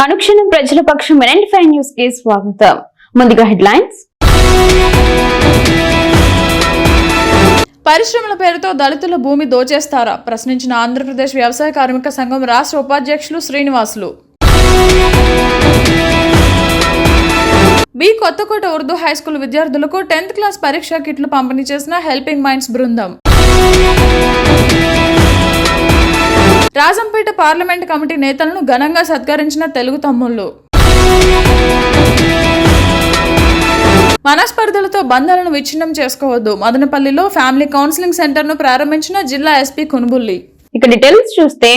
అనుక్షణం ప్రజల పక్షం 95 న్యూస్ కి స్వాగతం. ముందుగా హెడ్లైన్స్. పరిశ్రమల పేరుతో దళితుల భూమి దోచేస్తారా ప్రశ్నించిన ఆంధ్రప్రదేశ్ వ్యవసాయ కార్మిక సంఘం రాష్ట్ర ఉపాధ్యక్షులు శ్రీనివాసులు. బి కొత్తకోట ఉర్దూ హైస్కూల్ విద్యార్థులకు 10th క్లాస్ పరీక్షా కిట్లు పంపిణీ చేసిన హెల్పింగ్ మైండ్స్ బృందం. రాజంపేట పార్లమెంట్ కమిటీ నేతలను ఘనంగా సత్కరించిన తెలుగు తమ్ముళ్లు. మనస్పర్ధలతో బంధాలను విచ్ఛిన్నం చేసుకోవద్దు. మదనపల్లిలో ఫ్యామిలీ కౌన్సిలింగ్ సెంటర్ ను ప్రారంభించిన జిల్లా ఎస్పీ కునుబుల్లి. ఇక డీటెయిల్స్ చూస్తే,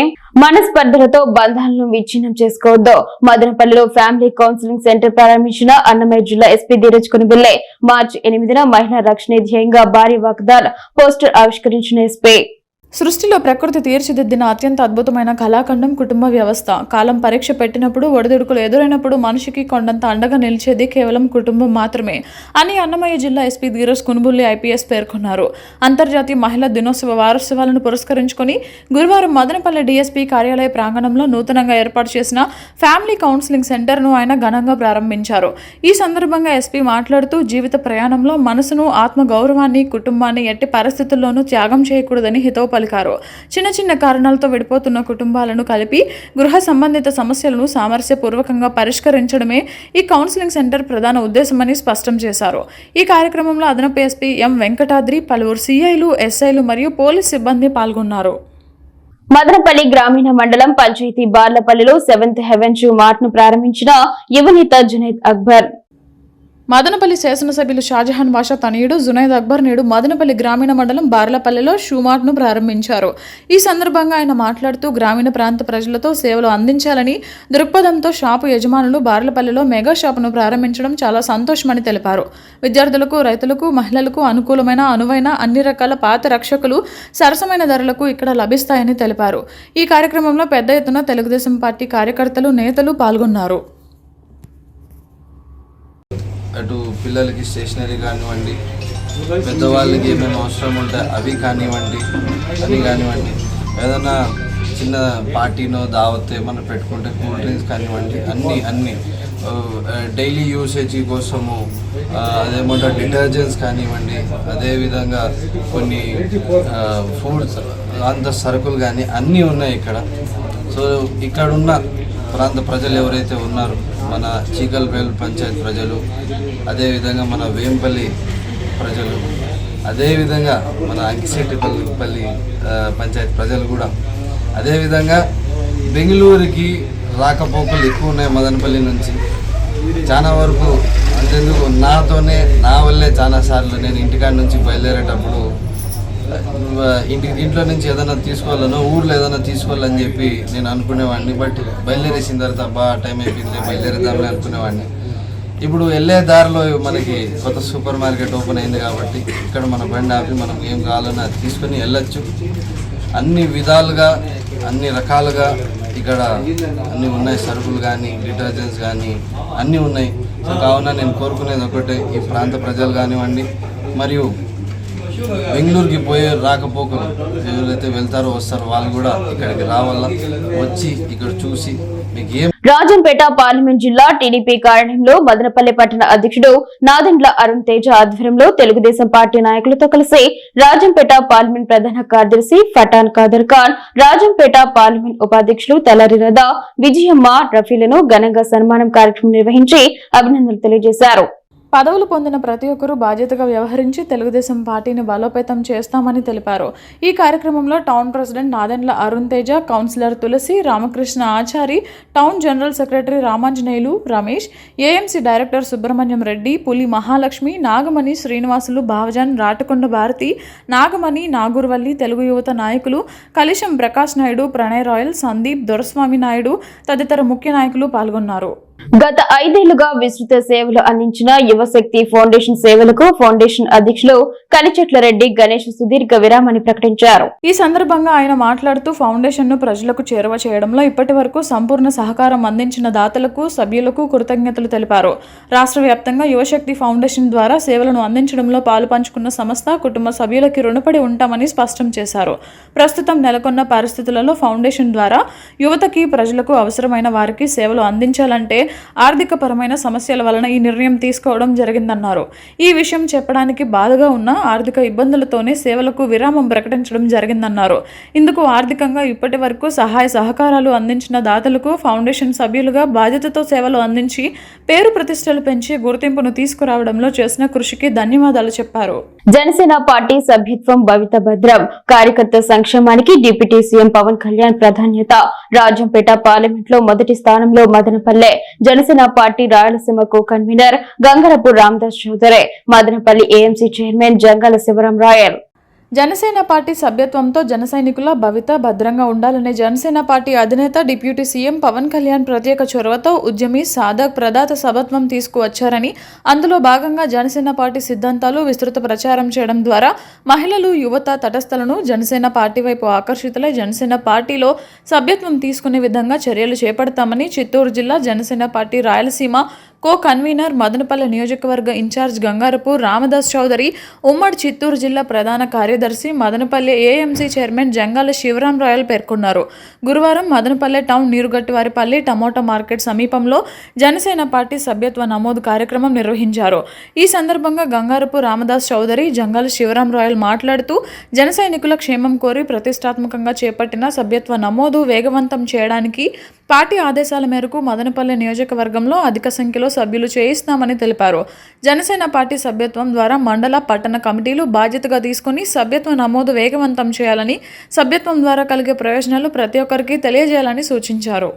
మనస్పర్ధలతో బంధాలను విచ్ఛిన్నం చేసుకోవద్దు. మదనపల్లిలో ఫ్యామిలీ కౌన్సిలింగ్ సెంటర్ ప్రారంభించిన అన్నమయ్య జిల్లా ఎస్పీ ధీరజ్ కునుబుల్లే మార్చి 8న మహిళా రక్షణ ధ్యేయంగా భారీ వాగ్దాన పోస్టర్ ఆవిష్కరించిన ఎస్పీ. సృష్టిలో ప్రకృతి తీర్చిదిద్దిన అత్యంత అద్భుతమైన కళాఖండం కుటుంబ వ్యవస్థ. కాలం పరీక్ష పెట్టినప్పుడు, ఒడిదుడుకులు ఎదురైనప్పుడు మనిషికి కొండంత అండగా నిలిచేది కేవలం కుటుంబం మాత్రమే అని అన్నమయ్య జిల్లా ఎస్పీ ధీరజ్ కునుబుల్లి ఐపీఎస్ పేర్కొన్నారు. అంతర్జాతీయ మహిళా దినోత్సవ వారోత్సవాలను పురస్కరించుకుని గురువారం మదనపల్లి డీఎస్పీ కార్యాలయ ప్రాంగణంలో నూతనంగా ఏర్పాటు చేసిన ఫ్యామిలీ కౌన్సిలింగ్ సెంటర్ను ఆయన ఘనంగా ప్రారంభించారు. ఈ సందర్భంగా ఎస్పీ మాట్లాడుతూ, జీవిత ప్రయాణంలో మనసును, ఆత్మ గౌరవాన్ని, కుటుంబాన్ని ఎట్టి పరిస్థితుల్లోనూ త్యాగం చేయకూడదని హితవు పలికారు. చిన్న చిన్న కారణాలతో విడిపోతున్న కుటుంబాలను కలిపి గృహ సంబంధిత సమస్యలను సామరస్యపూర్వకంగా పరిష్కరించడమే ఈ కౌన్సిలింగ్ సెంటర్ ప్రధాన ఉద్దేశమని స్పష్టం చేశారు. ఈ కార్యక్రమంలో అదనపు ఎస్పీ ఎం వెంకటాద్రి, పలువురు సిఐలు, ఎస్ఐలు మరియు పోలీస్ సిబ్బంది పాల్గొన్నారు. మదనపల్లి గ్రామీణ మండలం పంచాయతీ బార్లపల్లిలో 7th హెవెన్ షూ మార్ట్ ను ప్రారంభించిన యువనేత జునైద్ అక్బర్. మదనపల్లి శాసనసభ్యులు షాజహాన్ బాషా తనయుడు జునైద్ అక్బర్ నేడు మదనపల్లి గ్రామీణ మండలం బార్లపల్లిలో షూమార్ట్ ను ప్రారంభించారు. ఈ సందర్భంగా ఆయన మాట్లాడుతూ, గ్రామీణ ప్రాంత ప్రజలతో సేవలు అందించాలని దృక్పథంతో షాపు యజమానులు బార్లపల్లిలో మెగా షాపును ప్రారంభించడం చాలా సంతోషమని తెలిపారు. విద్యార్థులకు, రైతులకు, మహిళలకు అనుకూలమైన, అనువైన అన్ని రకాల పాత రక్షకులు సరసమైన ధరలకు ఇక్కడ లభిస్తాయని తెలిపారు. ఈ కార్యక్రమంలో పెద్ద ఎత్తున తెలుగుదేశం పార్టీ కార్యకర్తలు, నేతలు పాల్గొన్నారు. అటు పిల్లలకి స్టేషనరీ కానివ్వండి, పెద్దవాళ్ళకి ఏమేమి అవసరం ఉంటాయి అవి కానివ్వండి, ఏదైనా చిన్న పార్టీనో దావత్ ఏమైనా పెట్టుకుంటే కూల్ డ్రింక్స్ కానివ్వండి, అన్నీ డైలీ యూసేజ్ కోసము అదేమంటారు డిటర్జెంట్స్ కానివ్వండి, అదేవిధంగా కొన్ని ఫుడ్స్ అంత సరుకులు కానీ అన్నీ ఉన్నాయి ఇక్కడ. సో ఇక్కడున్న ప్రాంత ప్రజలు ఎవరైతే ఉన్నారో, మన చీకల్పల్లి పంచాయత్ ప్రజలు, అదేవిధంగా మన వేంపల్లి ప్రజలు, అదేవిధంగా మన అంకిశెట్టిపల్లి పంచాయత్ ప్రజలు కూడా, అదేవిధంగా బెంగళూరుకి రాకపోకలు ఎక్కువ ఉన్నాయి మదనపల్లి నుంచి. చాలా వరకు అంతెందుకు నా వల్లే చాలాసార్లు నేను ఇంటికాడ నుంచి బయలుదేరేటప్పుడు ఇంట్లో నుంచి ఏదైనా తీసుకోవాలనో, ఊర్లో ఏదైనా తీసుకోవాలని చెప్పి నేను అనుకునేవాడిని. బట్ బయలుదేరేసిన తర్వాత టైం అయిపోయింది, బయలుదేరేద్దామని అనుకునేవాడిని. ఇప్పుడు వెళ్ళే దారిలో మనకి కొత్త సూపర్ మార్కెట్ ఓపెన్ అయింది కాబట్టి ఇక్కడ మన బండి ఆపి మనం ఏం కావాలన్నా అది తీసుకొని వెళ్ళొచ్చు. అన్ని విధాలుగా, అన్ని రకాలుగా ఇక్కడ అన్నీ ఉన్నాయి. సరుకులు కానీ, డిటర్జెంట్స్ కానీ అన్నీ ఉన్నాయి. సో కావున నేను కోరుకునేది ఒకటే, ఈ ప్రాంత ప్రజలు కానివ్వండి మరియు బెంగళూరుకి పోయే రాకపోకలు ఎవరైతే వెళ్తారో వస్తారో వాళ్ళు కూడా ఇక్కడికి రావాలా, వచ్చి ఇక్కడ చూసి మీకు ఏం. రాజంపేట పార్లమెంట్ జిల్లా టీడీపీ కార్యాలయంలో మదనపల్లి పట్టణ అధ్యక్షుడు నాదెండ్ల అరుణ్ తేజ ఆధ్వర్యంలో తెలుగుదేశం పార్టీ నాయకులతో కలిసి రాజంపేట పార్లమెంట్ ప్రధాన కార్యదర్శి ఫటాన్ ఖాదర్ ఖాన్, రాజంపేట పార్లమెంట్ ఉపాధ్యక్షులు తలారి రదా, విజయమ్మ, రఫీలను ఘనంగా సన్మానం కార్యక్రమం నిర్వహించి అభినందనలు తెలియజేశారు. పదవులు పొందిన ప్రతి ఒక్కరూ బాధ్యతగా వ్యవహరించి తెలుగుదేశం పార్టీని బలోపేతం చేస్తామని తెలిపారు. ఈ కార్యక్రమంలో town president Nadendla Arun Teja, councillor Tulasi, Ramakrishna Achari, town general secretary Ramanjaneyulu, Ramesh, AMC director Subrahmanyam Reddy, Puli Mahalakshmi, Nagamani, Srinivasulu, Bhavajan, Ratakonda Bharati, Nagamani, Nagurvalli, Telugu యువత నాయకులు కలిశం ప్రకాష్ నాయుడు, ప్రణయ్ రాయల్, సందీప్, దొరస్వామి నాయుడు తదితర ముఖ్య నాయకులు పాల్గొన్నారు. గత 5 ఏళ్లుగా విస్తృత సేవలు అందించిన యువశక్తి ఫౌండేషన్ సేవలకు ఫౌండేషన్ అధ్యక్షులు కలిచెట్ల రెడ్డి గణేష్ సుదీర్ఘ విరామాన్ని ప్రకటించారు. ఈ సందర్భంగా ఆయన మాట్లాడుతూ ఫౌండేషన్ ను ప్రజలకు చేరువ చేయడంలో ఇప్పటి వరకు సంపూర్ణ సహకారం అందించిన దాతలకు సభ్యులకు కృతజ్ఞతలు తెలిపారు. రాష్ట్ర వ్యాప్తంగా యువశక్తి ఫౌండేషన్ ద్వారా సేవలను అందించడంలో పాలు పంచుకున్న సంస్థ కుటుంబ సభ్యులకి రుణపడి ఉంటామని స్పష్టం చేశారు. ప్రస్తుతం నెలకొన్న పరిస్థితులలో ఫౌండేషన్ ద్వారా యువతకి ప్రజలకు అవసరమైన వారికి సేవలు అందించాలంటే ఆర్థిక పరమైన సమస్యల వలన ఈ నిర్ణయం తీసుకోవడం జరిగిందన్నారు. ఈ విషయం చెప్పడానికి బాధగా ఉన్న ఆర్థిక ఇబ్బందులతోనే సేవలకు విరామం ప్రకటించడం జరిగిందన్నారు. ఇందుకు ఆర్థికంగా ఇప్పటి వరకు సహాయ సహకారాలు అందించిన దాతలకు ఫౌండేషన్ సభ్యులుగా బాధ్యతతో సేవలు అందించి పేరు ప్రతిష్టలు పెంచి గుర్తింపును తీసుకురావడంలో చేసిన కృషికి ధన్యవాదాలు చెప్పారు. జనసేన పార్టీ సభ్యత్వం భవిత భద్రం కార్యకర్త సంక్షేమానికి డిప్యూటీ సీఎం పవన్ కళ్యాణ్ ప్రాధాన్యత. రాజంపేట పార్లమెంట్ లో మొదటి స్థానంలో Madanapalle. Janasena party Rayalaseema co convener Gangarapu Ramdas Chowdary. Madanapalli AMC chairman Jangala Sivaram Royal. Janasena party సభ్యత్వంతో జన సైనికుల భవిత భద్రంగా ఉండాలనే జనసేన పార్టీ అధినేత డిప్యూటీ సీఎం పవన్ కళ్యాణ్ ప్రత్యేక చొరవతో ఉద్యమి సాధక్ ప్రదాత సభత్వం తీసుకువచ్చారని, అందులో భాగంగా జనసేన పార్టీ సిద్ధాంతాలు విస్తృత ప్రచారం చేయడం ద్వారా మహిళలు, యువత, తటస్థలను జనసేన పార్టీ వైపు ఆకర్షితులై జనసేన పార్టీలో సభ్యత్వం తీసుకునే విధంగా చర్యలు చేపడతామని చిత్తూరు జిల్లా Janasena party Rayalaseema co convener Madanapalle నియోజకవర్గ ఇన్ఛార్జ్ గంగారపు రామదాస్ చౌదరి, ఉమ్మడి చిత్తూరు జిల్లా ప్రధాన కార్యదర్శి మదనపల్లె ఏఎంసీ చైర్మన్ జంగాల శివరాం రాయల్ పేర్కొన్నారు. గురువారం Madanapalle town Neerugattivaripalli tomato market సమీపంలో జనసేన పార్టీ సభ్యత్వ నమోదు కార్యక్రమం నిర్వహించారు. ఈ సందర్భంగా గంగారపు రామదాస్ చౌదరి, జంగాల శివరాం రాయల్ మాట్లాడుతూ జన సైనికుల క్షేమం కోరి ప్రతిష్టాత్మకంగా చేపట్టిన సభ్యత్వ నమోదు వేగవంతం చేయడానికి పార్టీ ఆదేశాల మేరకు మదనపల్లె నియోజకవర్గంలో అధిక సంఖ్యలో సభ్యులు చేయిస్తామని తెలిపారు. జనసేన పార్టీ సభ్యత్వం ద్వారా మండల, పట్టణ కమిటీలు బాధ్యతగా తీసుకుని సభ్యత్వ నమోదు వేగవంతం చేయాలని, సభ్యత్వం ద్వారా కలిగే ప్రయోజనాలు ప్రతి ఒక్కరికి తెలియజేయాలని సూచించారు.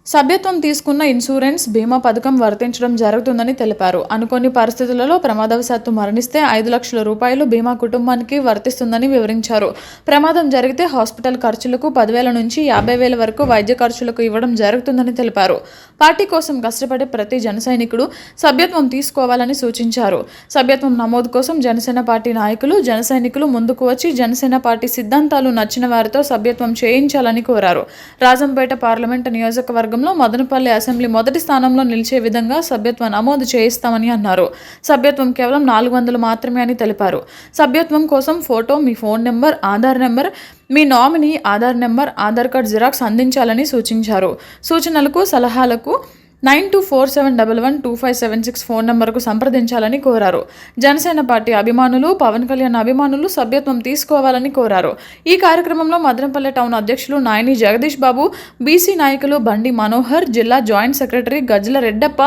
సభ్యత్వం తీసుకున్న ఇన్సూరెన్స్, బీమా పథకం వర్తించడం జరుగుతుందని తెలిపారు. అనుకోని పరిస్థితులలో ప్రమాదవశాత్తు మరణిస్తే 5 లక్షల రూపాయలు బీమా కుటుంబానికి వర్తిస్తుందని వివరించారు. ప్రమాదం జరిగితే హాస్పిటల్ ఖర్చులకు 10,000 నుంచి 50,000 వరకు వైద్య ఖర్చులకు ఇవ్వడం జరుగుతుందని తెలిపారు. పార్టీ కోసం కష్టపడే ప్రతి జన సైనికుడు సభ్యత్వం తీసుకోవాలని సూచించారు. సభ్యత్వం నమోదు కోసం జనసేన పార్టీ నాయకులు, జన సైనికులు ముందుకు వచ్చి జనసేన పార్టీ సిద్ధాంతాలు నచ్చిన వారితో సభ్యత్వం చేయించాలని కోరారు. రాజంపేట పార్లమెంటు నియోజకవర్గంలో మదనపల్లి అసెంబ్లీ మొదటి స్థానంలో నిలిచే విధంగా సభ్యత్వ నమోదు చేయిస్తామని అన్నారు. సభ్యత్వం కేవలం 400 మాత్రమే అని తెలిపారు. సభ్యత్వం కోసం ఫోటో, మీ ఫోన్ నెంబర్, ఆధార్ నెంబర్, మీ nominee Aadhaar number, Aadhaar card xerox అందించాలని సూచించారు. సూచనలకు, సలహాలకు 9247112576 ఫోన్ నంబర్కు సంప్రదించాలని కోరారు. జనసేన పార్టీ అభిమానులు, పవన్ కళ్యాణ్ అభిమానులు సభ్యత్వం తీసుకోవాలని కోరారు. ఈ కార్యక్రమంలో మదనపల్లె టౌన్ అధ్యక్షులు నాయని జగదీష్ బాబు, బీసీ నాయకులు బండి మనోహర్, జిల్లా joint secretary Gajjala Reddappa,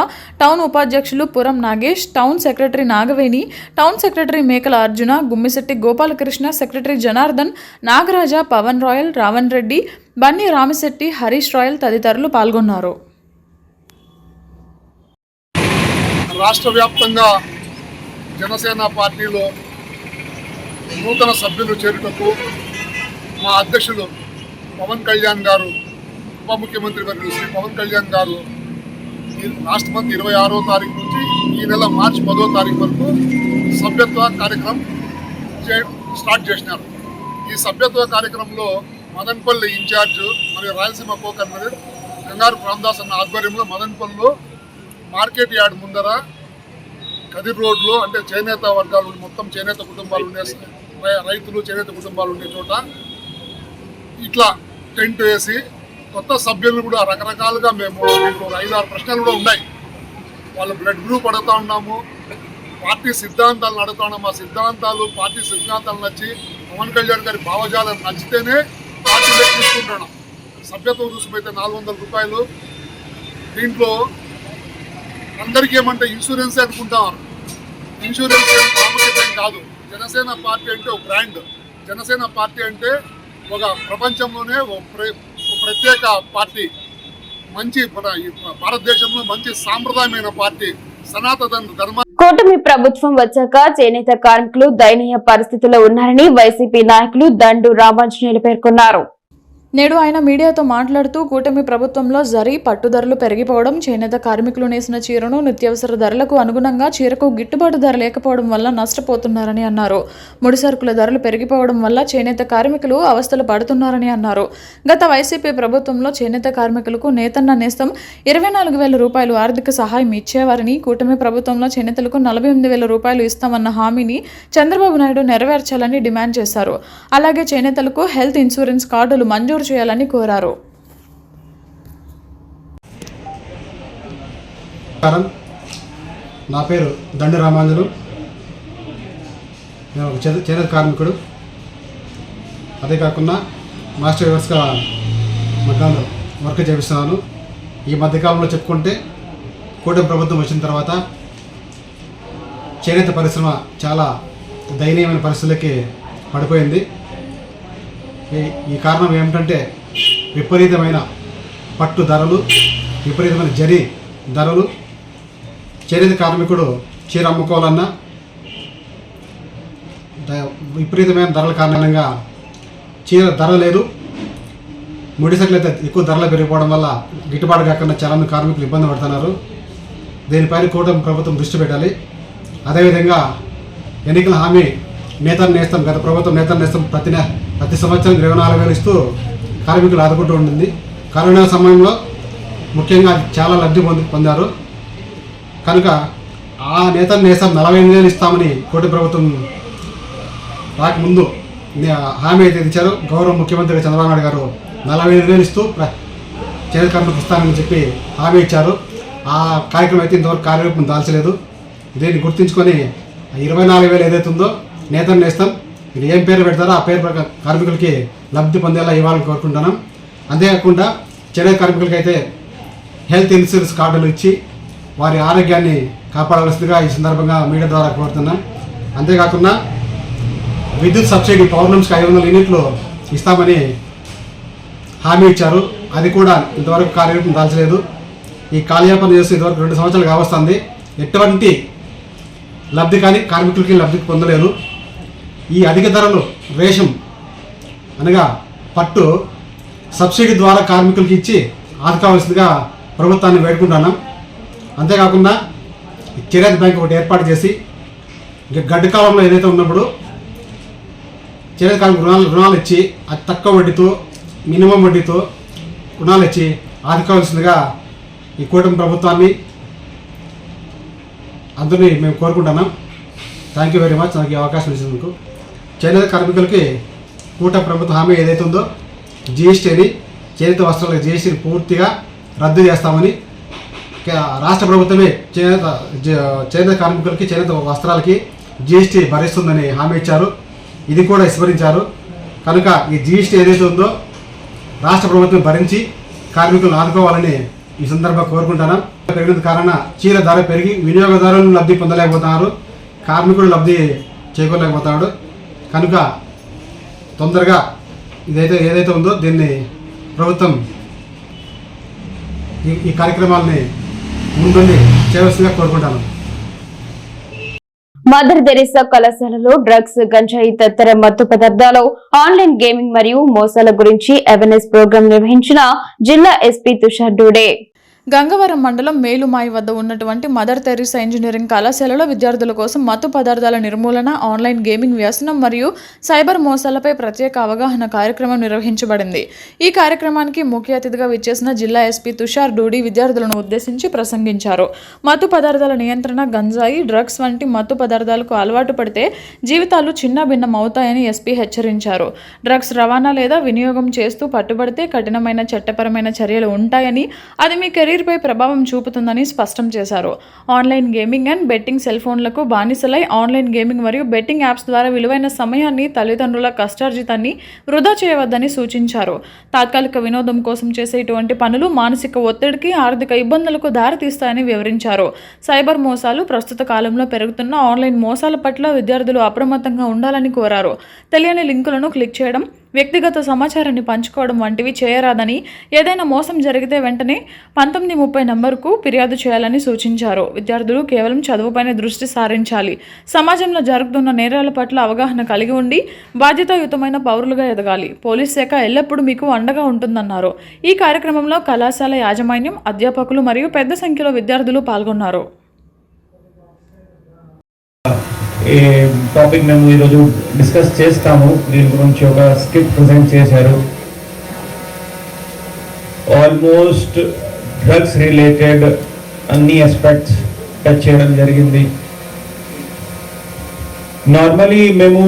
town ఉపాధ్యక్షులు Puram Nagesh, town secretary Nagaveni, town secretary Mekala Arjuna, Gummisetti Gopalakrishna, secretary Janardhan, Nagaraja, Pawan Royal, Ravan Reddy, Bunny Ramisetti, Harish Royal తదితరులు పాల్గొన్నారు. రాష్ట్ర వ్యాప్తంగా జనసేన పార్టీలో నూతన సభ్యులు చేరుటకు మా అధ్యక్షులు పవన్ కళ్యాణ్ గారు, ఉప ముఖ్యమంత్రి వర్యులు శ్రీ పవన్ కళ్యాణ్ గారు రాష్ట్రపతి 26వ తారీఖు నుంచి ఈ నెల మార్చి 10వ తారీఖు వరకు సభ్యత్వ కార్యక్రమం స్టార్ట్ చేసినారు. ఈ సభ్యత్వ కార్యక్రమంలో మదనపల్లి ఇన్ఛార్జ్ మరియు రాయలసీమ కో కన్వీనర్ గంగారపు రామదాస్ అన్న ఆధ్వర్యంలో మదనపల్లిలో మార్కెట్ యార్డ్ ముందర కదిర్ రోడ్లో, అంటే చేనేత వర్గాలు మొత్తం చేనేత కుటుంబాలు ఉండే రైతులు, చేనేత కుటుంబాలు ఉండే చోట ఇట్లా టెంట్ వేసి కొత్త సభ్యులను కూడా రకరకాలుగా మేము 5-6 ప్రశ్నలు కూడా ఉన్నాయి. వాళ్ళ బ్లడ్ గ్రూప్ అడుగుతూ ఉన్నాము, పార్టీ సిద్ధాంతాలను అడుగుతా ఉన్నాము. ఆ సిద్ధాంతాలు, పార్టీ సిద్ధాంతాలు నచ్చి పవన్ కళ్యాణ్ గారి భావజాలం నచ్చితేనే పార్టీలో తీసుకుంటున్నాం. సభ్యత్వం రుసుమైతే 400 రూపాయలు. దీంట్లో అందరికీ ఏమంటే ఇన్సూరెన్స్ అనుకుంటారు. ఇన్సూరెన్స్ ప్రాముఖ్యత ఏం కాదు. జనసేన పార్టీ అంటే ఒక బ్రాండ్. జనసేన పార్టీ అంటే ఒక ప్రపంచంలోనే ఒక ప్రత్యేక పార్టీ. మంచి భారతదేశంలో మంచి సాంప్రదాయమైన పార్టీ, సనాతన ధర్మ. కూటమి ప్రభుత్వం వచ్చాక చేనేత కార్మికులు దయనీయ పరిస్థితుల్లో ఉన్నారని వైసీపీ నాయకులు దండు రామాంజనేయులు పేర్కొన్నారు. నేడు ఆయన మీడియాతో మాట్లాడుతూ కూటమి ప్రభుత్వంలో జరీ పట్టు ధరలు పెరిగిపోవడం, చేనేత కార్మికులు నేసిన చీరను నిత్యావసర ధరలకు అనుగుణంగా చీరకు గిట్టుబాటు ధర లేకపోవడం వల్ల నష్టపోతున్నారని అన్నారు. ముడి సరుకుల ధరలు పెరిగిపోవడం వల్ల చేనేత కార్మికులు అవస్థలు పడుతున్నారని అన్నారు. గత వైసీపీ ప్రభుత్వంలో చేనేత కార్మికులకు నేతన్న నేస్తం 24,000 రూపాయలు ఆర్థిక సహాయం ఇచ్చేవారని, కూటమి ప్రభుత్వంలో చేనేతలకు 48,000 రూపాయలు ఇస్తామన్న హామీని చంద్రబాబు నాయుడు నెరవేర్చాలని డిమాండ్ చేశారు. అలాగే చేనేతలకు హెల్త్ ఇన్సూరెన్స్ కార్డులు మంజూరు చేయాలని కోరారు. నా పేరు దండి రామాంజలు. నేను ఒక చేనేత కార్మికుడు. అదే కాకుండా మాస్టర్ వ్యవస్థగా మధ్యాహ్నంలో వర్క్ చేపిస్తున్నాను. ఈ మధ్యకాలంలో చెప్పుకుంటే కూటమి ప్రభుత్వం వచ్చిన తర్వాత చేనేత పరిశ్రమ చాలా దయనీయమైన పరిస్థితులకి పడిపోయింది. ఈ కారణం ఏమిటంటే విపరీతమైన పట్టు ధరలు, విపరీతమైన జరీ ధరలు. చేనేత కార్మికుడు చీర అమ్ముకోవాలన్నా విపరీతమైన ధరల కారణంగా చీర ధర లేదు. ముడి సరుకులు అయితే ఎక్కువ ధరలు పెరిగిపోవడం వల్ల గిట్టుబాటు కాకుండా చాలామంది కార్మికులు ఇబ్బంది పడుతున్నారు. దీనిపైన కూటమి ప్రభుత్వం దృష్టి పెట్టాలి. అదేవిధంగా ఎన్నికల హామీ నేస్తాం, గత ప్రభుత్వం నేస్తాం ప్రతి సంవత్సరం 24,000 ఇస్తూ కార్మికులు ఆదుకుంటూ ఉంటుంది. కరోనా సమయంలో ముఖ్యంగా చాలా లబ్ధి పొందారు. కనుక ఆ నేస్తాం 48,000 ఇస్తామని కూటమి ప్రభుత్వం రాకముందు హామీ అయితే ఇచ్చారు. గౌరవ ముఖ్యమంత్రి చంద్రబాబు నాయుడు గారు 45,000 ఇస్తూ చేనేత కార్మికులకు ఇస్తానని చెప్పి హామీ ఇచ్చారు. ఆ కార్యక్రమం అయితే ఇంతవరకు కార్యరూపం దాల్చలేదు. దీన్ని గుర్తుంచుకొని 24,000 ఏదైతే ఉందో నేస్తాం, మీరు ఏం పేరు పెడతారో ఆ పేరు ప్రకారం కార్మికులకి లబ్ధి పొందేలా ఇవ్వాలని కోరుకుంటున్నాం. అంతేకాకుండా చేనేత కార్మికులకి అయితే హెల్త్ ఇన్సూరెన్స్ కార్డులు ఇచ్చి వారి ఆరోగ్యాన్ని కాపాడవలసిందిగా ఈ సందర్భంగా మీడియా ద్వారా కోరుతున్నాం. అంతేకాకుండా విద్యుత్ సబ్సిడీ పౌర్ణమికి 500 యూనిట్లు ఇస్తామని హామీ ఇచ్చారు. అది కూడా ఇంతవరకు కార్యరూపం దాల్చలేదు. ఈ కాలయాపన చేస్తూ ఇంతవరకు 2 సంవత్సరాలు కావస్తుంది. ఎటువంటి లబ్ధి కానీ కార్మికులకి లబ్ధి పొందలేదు. ఈ అధిక ధరలు రేషన్ అనగా పట్టు సబ్సిడీ ద్వారా కార్మికులకి ఇచ్చి ఆదుకోవాల్సిందిగా ప్రభుత్వాన్ని వేడుకుంటున్నాం. అంతేకాకుండా చేనేత బ్యాంక్ ఒకటి ఏర్పాటు చేసి గడ్డు కాలంలో ఏదైతే ఉన్నప్పుడు చేనేత కార్మికులు రుణాలు ఇచ్చి అతి తక్కువ వడ్డీతో, మినిమం వడ్డీతో రుణాలు ఇచ్చి ఆదుకోవాల్సిందిగా ఈ కూటమి ప్రభుత్వాన్ని అందరినీ మేము కోరుకుంటున్నాం. థ్యాంక్ యూ వెరీ మచ్ నాకు ఈ అవకాశం ఇచ్చినందుకు. చేనేత కార్మికులకి కూటమి ప్రభుత్వం హామీ ఏదైతే ఉందో జీఎస్టీని, చేనేత వస్త్రాలకు జీఎస్టీని పూర్తిగా రద్దు చేస్తామని రాష్ట్ర ప్రభుత్వమే చేనేత కార్మికులకి, చేనేత వస్త్రాలకి జీఎస్టీ భరిస్తుందని హామీ ఇచ్చారు. ఇది కూడా విస్మరించారు. కనుక ఈ జీఎస్టీ ఏదైతే ఉందో రాష్ట్ర ప్రభుత్వం భరించి కార్మికులను ఆదుకోవాలని ఈ సందర్భంగా కోరుకుంటున్నాం. పెరిగిన కారణ చీర ధర పెరిగి వినియోగదారులు లబ్ధి పొందలేకపోతున్నారు, కార్మికుడు లబ్ధి చేకూరలేకపోతున్నాడు. కనుక తొందరగా ఏదైతే ఉందో దీన్ని ప్రభుత్వం ఈ కార్యక్రమాలని ముందుండి చేయవలసిందిగా కోరుకుంటాను. మదర్ తెరీసా కళాశాలలో డ్రగ్స్, గంజాయి తదితర మత్తు పదార్థాలు, ఆన్లైన్ గేమింగ్ మరియు మోసాల గురించి అవేర్నెస్ ప్రోగ్రాం నిర్వహించిన జిల్లా ఎస్పీ తుషార్ డూడే. గంగవరం మండలం మేలుమాయి వద్ద ఉన్నటువంటి మదర్ తెరీసా ఇంజనీరింగ్ కళాశాలలో విద్యార్థుల కోసం మత్తు పదార్థాల నిర్మూలన, ఆన్లైన్ గేమింగ్ వ్యసనం మరియు సైబర్ మోసాలపై ప్రత్యేక అవగాహన కార్యక్రమం నిర్వహించబడింది. ఈ కార్యక్రమానికి ముఖ్య అతిథిగా విచ్చేసిన జిల్లా ఎస్పీ తుషార్ డూడి విద్యార్థులను ఉద్దేశించి ప్రసంగించారు. మత్తు పదార్థాల నియంత్రణ, గంజాయి, డ్రగ్స్ వంటి మత్తు పదార్థాలకు అలవాటు పడితే జీవితాలు చిన్న భిన్నం అవుతాయని ఎస్పీ హెచ్చరించారు. డ్రగ్స్ రవాణా లేదా వినియోగం చేస్తూ పట్టుబడితే కఠినమైన చట్టపరమైన చర్యలు ఉంటాయని, అది మీ కెరీర్ పై ప్రభావం చూపుతుందని స్పష్టం చేశారు. Online gaming and betting cell ఫోన్లకు బానిసలై ఆన్లైన్ గేమింగ్ మరియు బెట్టింగ్ యాప్స్ ద్వారా విలువైన సమయాన్ని, తల్లిదండ్రుల కష్టార్జితాన్ని వృధా చేయవద్దని సూచించారు. తాత్కాలిక వినోదం కోసం చేసే ఇటువంటి పనులు మానసిక ఒత్తిడికి, ఆర్థిక ఇబ్బందులకు దారితీస్తాయని వివరించారు. సైబర్ మోసాలు ప్రస్తుత కాలంలో పెరుగుతున్న ఆన్లైన్ మోసాల పట్ల విద్యార్థులు అప్రమత్తంగా ఉండాలని కోరారు. తెలియని లింకులను క్లిక్ చేయడం, వ్యక్తిగత సమాచారాన్ని పంచుకోవడం వంటివి చేయరాదని, ఏదైనా మోసం జరిగితే వెంటనే 1930 నంబరుకు ఫిర్యాదు చేయాలని సూచించారు. విద్యార్థులు కేవలం చదువుపైన దృష్టి సారించాలి. సమాజంలో జరుగుతున్న నేరాల పట్ల అవగాహన కలిగి ఉండి బాధ్యతాయుతమైన పౌరులుగా ఎదగాలి. పోలీస్ శాఖ ఎల్లప్పుడూ మీకు అండగా ఉంటుందన్నారు. ఈ కార్యక్రమంలో కళాశాల యాజమాన్యం, అధ్యాపకులు మరియు పెద్ద సంఖ్యలో విద్యార్థులు పాల్గొన్నారు. ఈ టాపిక్ మేము ఈరోజు డిస్కస్ చేస్తాము. దీని గురించి ఒక స్క్రిప్ట్ ప్రజెంట్ చేశారు. ఆల్మోస్ట్ డ్రగ్స్ రిలేటెడ్ అన్ని ఆస్పెక్ట్స్ టచ్ చేయడం జరిగింది. నార్మలీ మేము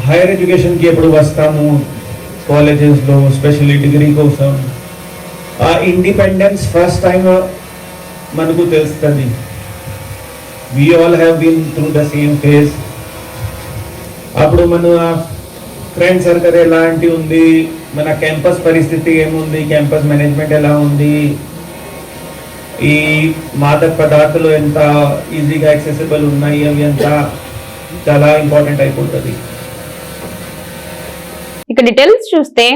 హైయర్ ఎడ్యుకేషన్కి ఎప్పుడు వస్తాము కాలేజెస్లో, స్పెషల్లీ డిగ్రీ కోసం, ఆ ఇండిపెండెన్స్ ఫస్ట్ టైం మనకు తెలుస్తుంది. We all have been through the same phase. అప్పుడు మన ఫ్రెండ్ సర్కిల్ ఎలాంటి ఉంది, మన క్యాంపస్ పరిస్థితి ఏముంది, క్యాంపస్ మేనేజ్మెంట్ ఎలా ఉంది, ఈ మాదక పదార్థాలు ఎంత ఈజీగా యాక్సెసిబుల్ ఉన్నాయి, అవి ఎంత చాలా ఇంపార్టెంట్ అయిపోతుంది. ఇక డీటెయిల్స్ చూస్తే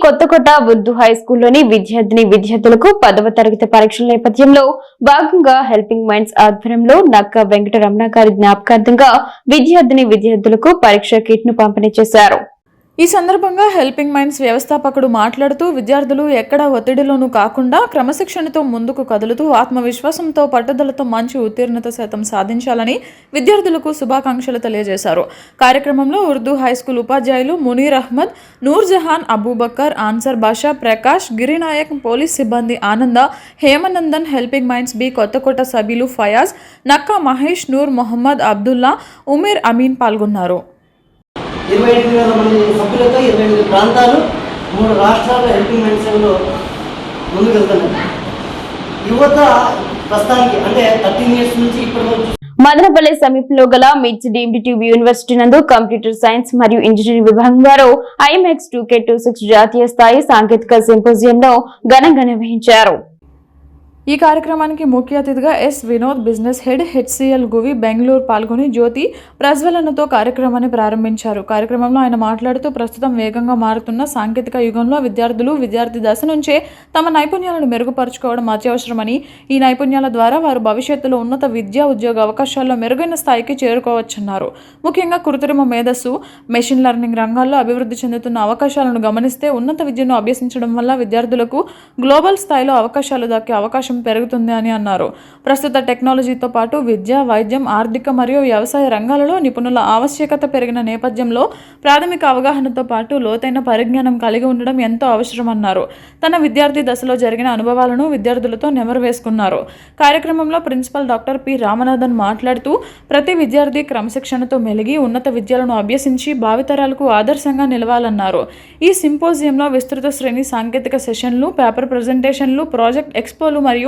కొత్తకోట ఉర్దూ హై స్కూల్లోని విద్యార్థులకు 10వ తరగతి పరీక్షల నేపథ్యంలో భాగంగా హెల్పింగ్ మైండ్స్ ఆధ్వర్యంలో నక్క వెంకటరమణ గారి జ్ఞాపకార్థంగా విద్యార్థులకు పరీక్ష కిట్ ను పంపిణీ చేశారు. ఈ సందర్భంగా హెల్పింగ్ మైండ్స్ వ్యవస్థాపకుడు మాట్లాడుతూ విద్యార్థులు ఎక్కడా ఒత్తిడిలోనూ కాకుండా క్రమశిక్షణతో ముందుకు కదులుతూ ఆత్మవిశ్వాసంతో పట్టుదలతో మంచి ఉత్తీర్ణత శాతం సాధించాలని విద్యార్థులకు శుభాకాంక్షలు తెలియజేశారు. కార్యక్రమంలో ఉర్దూ హైస్కూల్ ఉపాధ్యాయులు మునీర్ అహ్మద్, నూర్ జహాన్, అబూబక్కర్, ఆన్సర్ బాషా, ప్రకాష్, గిరినాయక్, పోలీస్ సిబ్బంది ఆనంద, హేమనందన్, హెల్పింగ్ మైండ్స్ కొత్తకోట సభ్యులు ఫయాజ్, నక్కా మహేష్, నూర్ మొహమ్మద్, అబ్దుల్లా, ఉమేర్ అమీన్ పాల్గొన్నారు. 25,000 మంది సభ్యులతో 28 ప్రాంతాలు, 3 రాష్ట్రాల్లో హెల్పింగ్ మైండ్ సేవలో ముందుకెళ్తున్నారు. యువత ప్రస్తుతానికి అంటే 13 ఇయర్స్ నుంచి ఇప్పటి వరకు మదనపల్లి సమీపంలో గల మిడ్స్ డీమ్డ్ ట్యూబ్ యూనివర్సిటీ నందు కంప్యూటర్ సైన్స్ మరియు ఇంజనీరింగ్ విభాగం వారు ఐమాక్స్ 2K26 జాతీయ స్థాయి సాంకేతిక సింపోజియంను ఘనంగా నిర్వహించారు. ఈ కార్యక్రమానికి ముఖ్య అతిథిగా S Vinod, business head, HCL GUVI, Bengaluru పాల్గొని జ్యోతి ప్రజ్వలనతో కార్యక్రమాన్ని ప్రారంభించారు. కార్యక్రమంలో ఆయన మాట్లాడుతూ ప్రస్తుతం వేగంగా మారుతున్న సాంకేతిక యుగంలో విద్యార్థి దశ నుంచే తమ నైపుణ్యాలను మెరుగుపరుచుకోవడం అత్యవసరమని, ఈ నైపుణ్యాల ద్వారా వారు భవిష్యత్తులో ఉన్నత విద్యా ఉద్యోగ అవకాశాల్లో మెరుగైన స్థాయికి చేరుకోవచ్చన్నారు. ముఖ్యంగా కృత్రిమ మేధస్సు, మెషిన్ లెర్నింగ్ రంగాల్లో అభివృద్ధి చెందుతున్న అవకాశాలను గమనిస్తే ఉన్నత విద్యను అభ్యసించడం వల్ల విద్యార్థులకు గ్లోబల్ స్థాయిలో అవకాశాలు దక్కే అవకాశం పెరుగుతుంది అని అన్నారు. ప్రస్తుత టెక్నాలజీతో పాటు విద్య, వైద్యం, ఆర్థిక మరియు వ్యవసాయ రంగాలలో నిపుణుల ఆవశ్యకత పెరిగిన నేపథ్యంలో ప్రాథమిక అవగాహనతో పాటు లోతైన పరిజ్ఞానం కలిగి ఉండడం ఎంతో అవసరమన్నారు. తన విద్యార్థి దశలో జరిగిన అనుభవాలను విద్యార్థులతో నెమరు వేసుకున్నారు. కార్యక్రమంలో ప్రిన్సిపల్ డాక్టర్ పి రామనాథన్ మాట్లాడుతూ ప్రతి విద్యార్థి క్రమశిక్షణతో మెలిగి ఉన్నత విద్యలను అభ్యసించి భావితరాలకు ఆదర్శంగా నిలవాలన్నారు. ఈ సింపోజియంలో విస్తృత శ్రేణి సాంకేతిక సెషన్లు, పేపర్ ప్రజెంటేషన్లు, ప్రాజెక్ట్ ఎక్స్పోలు మరియు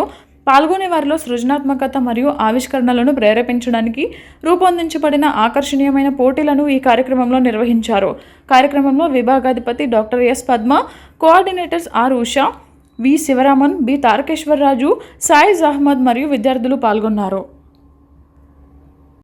పాల్గొనే వారిలో సృజనాత్మకత మరియు ఆవిష్కరణలను ప్రేరేపించడానికి రూపొందించబడిన ఆకర్షణీయమైన పోటీలను ఈ కార్యక్రమంలో నిర్వహించారు. కార్యక్రమంలో విభాగాధిపతి doctor S Padma, coordinators R Usha, V Sivaraman, B Tarakeswararaju, Saij Ahmed మరియు విద్యార్థులు పాల్గొన్నారు.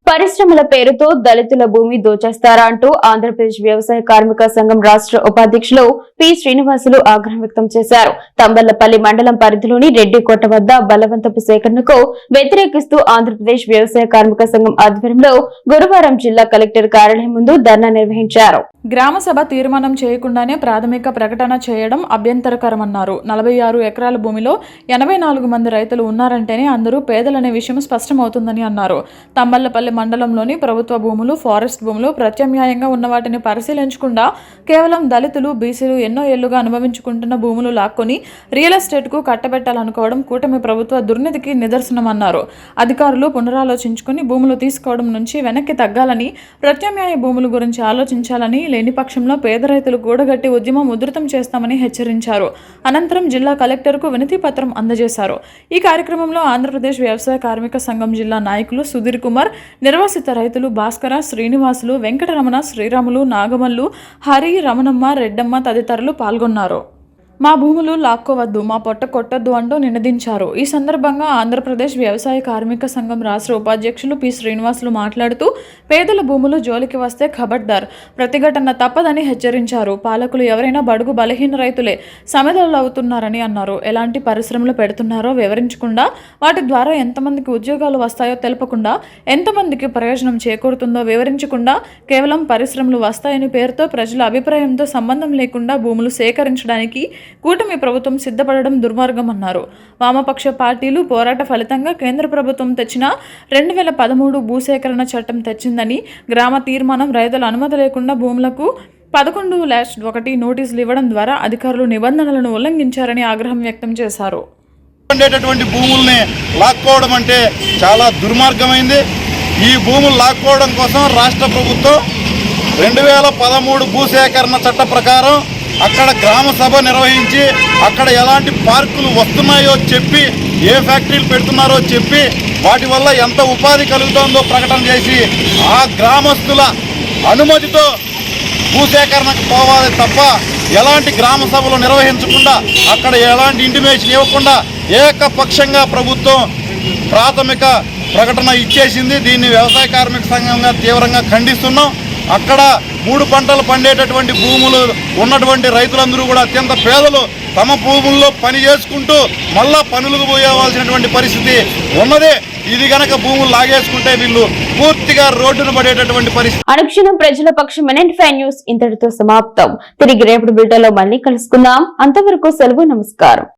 పరిశ్రమల పేరుతో దళితుల భూమి దోచేస్తారా అంటూ ఆంధ్రప్రదేశ్ వ్యవసాయ కార్మిక సంఘం రాష్ట్ర ఉపాధ్యక్షులు పి శ్రీనివాసులు ఆగ్రహం వ్యక్తం చేశారు. తంబళ్లపల్లి మండలం పరిధిలోని రెడ్డికోట వద్ద బలవంతపు సేకరణకు వ్యతిరేకిస్తూ ఆంధ్రప్రదేశ్ వ్యవసాయ కార్మిక సంఘం ఆధ్వర్యంలో గురువారం జిల్లా కలెక్టర్ కార్యాలయం ముందు ధర్నా నిర్వహించారు. గ్రామ సభ తీర్మానం చేయకుండానే ప్రాథమిక ప్రకటన చేయడం అభ్యంతరకరమన్నారు. 46 ఎకరాల భూమిలో 84 మంది రైతులు ఉన్నారంటేనే అందరూ పేదలనే విషయం స్పష్టమవుతుందని అన్నారు. తంబళ్లపల్లి మండలంలోని ప్రభుత్వ భూములు, ఫారెస్ట్ భూములు ప్రత్యామ్నాయంగా ఉన్న వాటిని పరిశీలించకుండా కేవలం దళితులు, బీసీలు ఎన్నో ఏళ్లుగా అనుభవించుకుంటున్న భూములు లాక్కొని రియల్ ఎస్టేట్కు కట్టబెట్టాలనుకోవడం కూటమి ప్రభుత్వ దుర్నీతికి నిదర్శనమన్నారు. అధికారులు పునరాలోచించుకుని భూములు తీసుకోవడం నుంచి వెనక్కి తగ్గాలని, ప్రత్యామ్నాయ భూముల గురించి ఆలోచించాలని, లేని పక్షంలో పేద రైతులు కూడగట్టి ఉద్యమం ఉధృతం చేస్తామని హెచ్చరించారు. అనంతరం జిల్లా కలెక్టర్కు వినతి పత్రం అందజేశారు. ఈ కార్యక్రమంలో ఆంధ్రప్రదేశ్ వ్యవసాయ కార్మిక సంఘం జిల్లా నాయకులు సుధీర్ కుమార్, నిర్వాసిత రైతులు భాస్కర, శ్రీనివాసులు, వెంకటరమణ, శ్రీరాములు, నాగమల్లు, హరి, రమణమ్మ, రెడ్డమ్మ తదితరులు పాల్గొన్నారు. మా భూములు లాక్కోవద్దు, మా పొట్ట కొట్టొద్దు అంటూ నినదించారు. ఈ సందర్భంగా ఆంధ్రప్రదేశ్ వ్యవసాయ కార్మిక సంఘం రాష్ట్ర ఉపాధ్యక్షులు పి శ్రీనివాసులు మాట్లాడుతూ పేదల భూములు జోలికి వస్తే ఖబర్దార్, ప్రతిఘటన తప్పదని హెచ్చరించారు. పాలకులు ఎవరైనా బడుగు బలహీన రైతులే సమెధలు అవుతున్నారని అన్నారు. ఎలాంటి పరిశ్రమలు పెడుతున్నారో వివరించకుండా, వాటి ద్వారా ఎంతమందికి ఉద్యోగాలు వస్తాయో తెలపకుండా, ఎంతమందికి ప్రయోజనం చేకూరుతుందో వివరించకుండా, కేవలం పరిశ్రమలు వస్తాయని పేరుతో ప్రజల అభిప్రాయంతో సంబంధం లేకుండా భూములు సేకరించడానికి కూటమి ప్రభుత్వం సిద్ధపడడం దుర్మార్గం అన్నారు. వామపక్ష పార్టీలు పోరాట ఫలితంగా కేంద్ర ప్రభుత్వం తెచ్చిన 2013 భూసేకరణ చట్టం తెచ్చిందని, గ్రామ తీర్మానం రైతుల అనుమతి లేకుండా భూములకు 11/1 నోటీసులు ఇవ్వడం ద్వారా అధికారులు నిబంధనలను ఉల్లంఘించారని ఆగ్రహం వ్యక్తం చేశారు. ఉండేటటువంటి భూముల్ని లాక్కోవడం అంటే చాలా దుర్మార్గమైంది. ఈ భూములు లాక్కోవడం కోసం రాష్ట్ర ప్రభుత్వం 2013 భూసేకరణ చట్ట ప్రకారం అక్కడ గ్రామ సభ నిర్వహించి, అక్కడ ఎలాంటి పార్కులు వస్తున్నాయో చెప్పి, ఏ ఫ్యాక్టరీలు పెడుతున్నారో చెప్పి, వాటి వల్ల ఎంత ఉపాధి కలుగుతుందో ప్రకటన చేసి, ఆ గ్రామస్తుల అనుమతితో భూసేకరణకు పోవాలి తప్ప ఎలాంటి గ్రామ సభలు నిర్వహించకుండా, అక్కడ ఎలాంటి ఇంటిమేషన్ ఇవ్వకుండా ఏకపక్షంగా ప్రభుత్వం ప్రాథమిక ప్రకటన ఇచ్చేసింది. దీన్ని వ్యవసాయ కార్మిక సంఘంగా తీవ్రంగా ఖండిస్తున్నాం. అక్కడ 3 పంటలు పండేటటువంటి భూములు ఉన్నటువంటి రైతులందరూ కూడా అత్యంత పేదలు, తమ భూముల్లో పని చేసుకుంటూ మళ్ళా పనులకు పోయేవాల్సినటువంటి పరిస్థితి ఉన్నదే. ఇది గనక భూములు లాగేసుకుంటే వీళ్ళు పూర్తిగా రోడ్డును పడేటటువంటి పరిస్థితి. అనుక్షణం ప్రజల పక్షం NN5 న్యూస్ ఇంతటితో సమాప్తం. తిరిగి రేపటి బులెటిన్లో మళ్ళీ కలుసుకుందాం. అంతవరకు సెలవు, నమస్కారం.